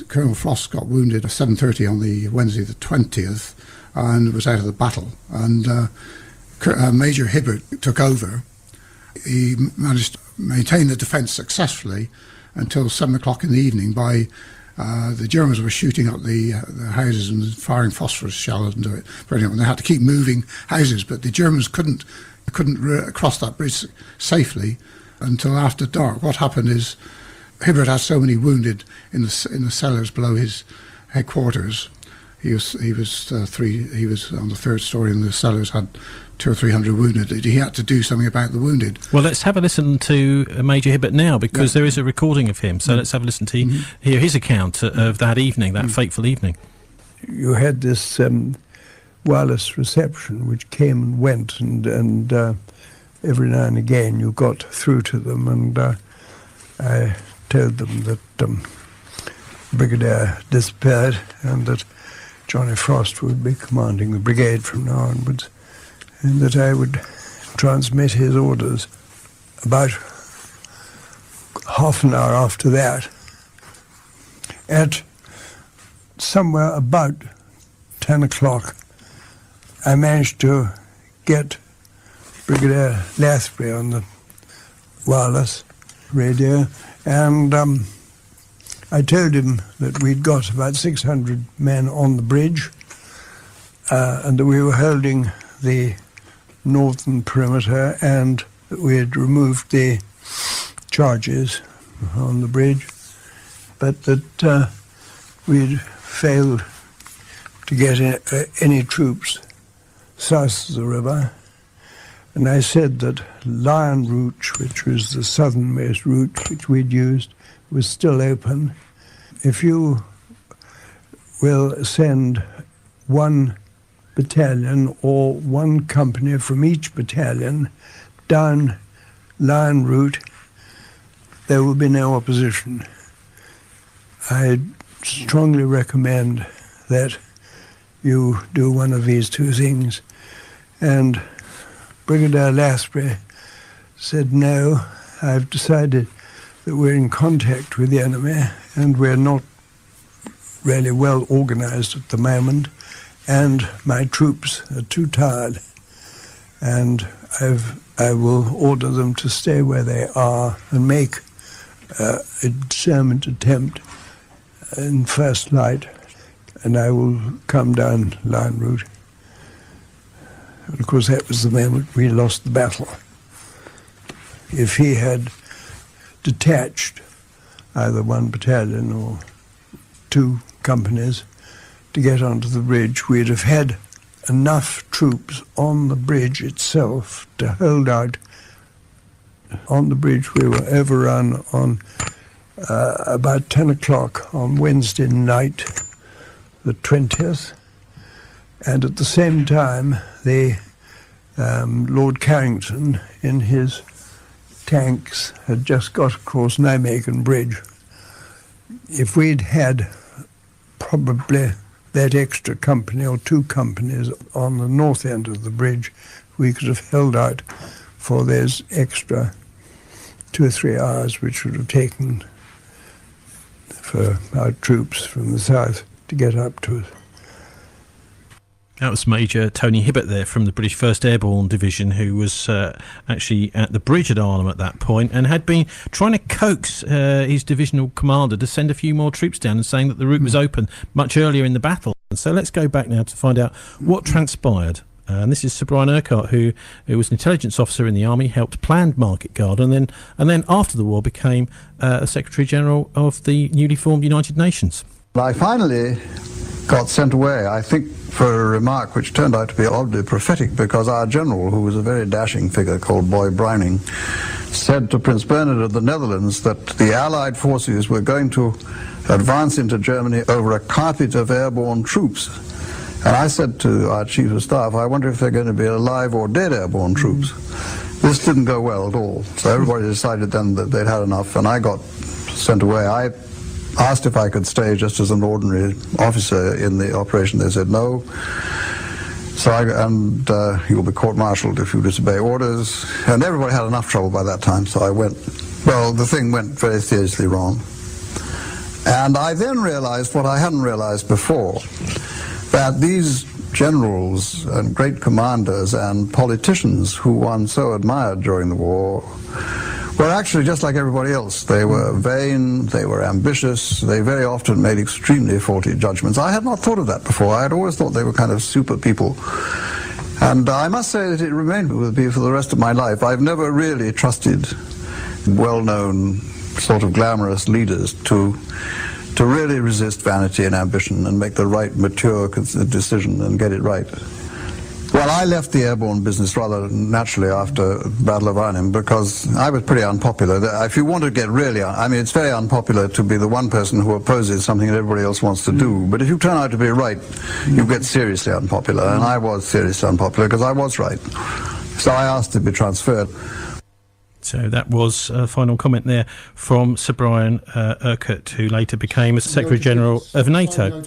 Colonel Frost got wounded at 7:30 on the Wednesday the 20th and was out of the battle. And Major Hibbert took over. He managed to maintain the defence successfully until 7 o'clock in the evening. By the Germans were shooting up the houses and firing phosphorus shells into it. And they had to keep moving houses, but the Germans couldn't cross that bridge safely until after dark. What happened is Hibbert had so many wounded in the cellars below his headquarters. He was on the third story, and the cellars had 200 or 300 wounded. He had to do something about the wounded. Well, let's have a listen to Major Hibbert now, because there is a recording of him. So let's have a listen to hear his account of that evening, that fateful evening. You had this wireless reception which came and went, and every now and again you got through to them, and I told them that Brigadier disappeared and that Johnny Frost would be commanding the brigade from now onwards, and that I would transmit his orders. About half an hour after that, at somewhere about 10 o'clock, I managed to get Brigadier Lathbury on the wireless radio, and I told him that we'd got about 600 men on the bridge, and that we were holding the northern perimeter, and that we had removed the charges on the bridge, but that we'd failed to get any troops south of the river. And I said that Lion Route, which was the southernmost route which we'd used, was still open. If you will send one battalion or one company from each battalion down Lion Route, there will be no opposition. I strongly recommend that you do one of these two things. And Brigadier Lathbury said, no, I've decided that we're in contact with the enemy and we're not really well organised at the moment, and my troops are too tired, and I will order them to stay where they are and make a determined attempt in first light, and I will come down Lion Route. And of course, that was the moment we lost the battle. If he had detached either one battalion or two companies to get onto the bridge, we'd have had enough troops on the bridge itself to hold out. On the bridge, we were overrun on about 10 o'clock on Wednesday night, the 20th, and at the same time, the Lord Carrington, in his tanks, had just got across Nijmegen Bridge. If we'd had probably that extra company or two companies on the north end of the bridge, we could have held out for those extra 2 or 3 hours, which would have taken for our troops from the south to get up to us. That was Major Tony Hibbert there from the British 1st Airborne Division, who was actually at the bridge at Arnhem at that point and had been trying to coax his divisional commander to send a few more troops down and saying that the route was open much earlier in the battle. And so let's go back now to find out what transpired. And this is Sir Brian Urquhart, who was an intelligence officer in the army, helped plan Market Guard, and then after the war became Secretary General of the newly formed United Nations. I finally got sent away, I think, for a remark which turned out to be oddly prophetic, because our general, who was a very dashing figure called Boy Browning, said to Prince Bernhard of the Netherlands that the Allied forces were going to advance into Germany over a carpet of airborne troops. And I said to our Chief of Staff, I wonder if they're going to be alive or dead airborne troops. This didn't go well at all. So everybody decided then that they'd had enough, and I got sent away. I asked if I could stay just as an ordinary officer in the operation. They said no. So you will be court-martialed if you disobey orders. And everybody had enough trouble by that time, so I went. Well, the thing went very seriously wrong. And I then realized what I hadn't realized before, that these generals and great commanders and politicians who one so admired during the war were actually just like everybody else. They were vain, they were ambitious, they very often made extremely faulty judgments. I had not thought of that before. I had always thought they were kind of super people. And I must say that it remained with me for the rest of my life. I've never really trusted well-known, sort of glamorous leaders to really resist vanity and ambition and make the right mature decision and get it right. Well, I left the airborne business rather naturally after the Battle of Arnhem because I was pretty unpopular. If you want to get really, I mean, it's very unpopular to be the one person who opposes something that everybody else wants to do. But if you turn out to be right, you get seriously unpopular. And I was seriously unpopular because I was right. So I asked to be transferred. So that was a final comment there from Sir Brian Urquhart, who later became a Secretary General of NATO.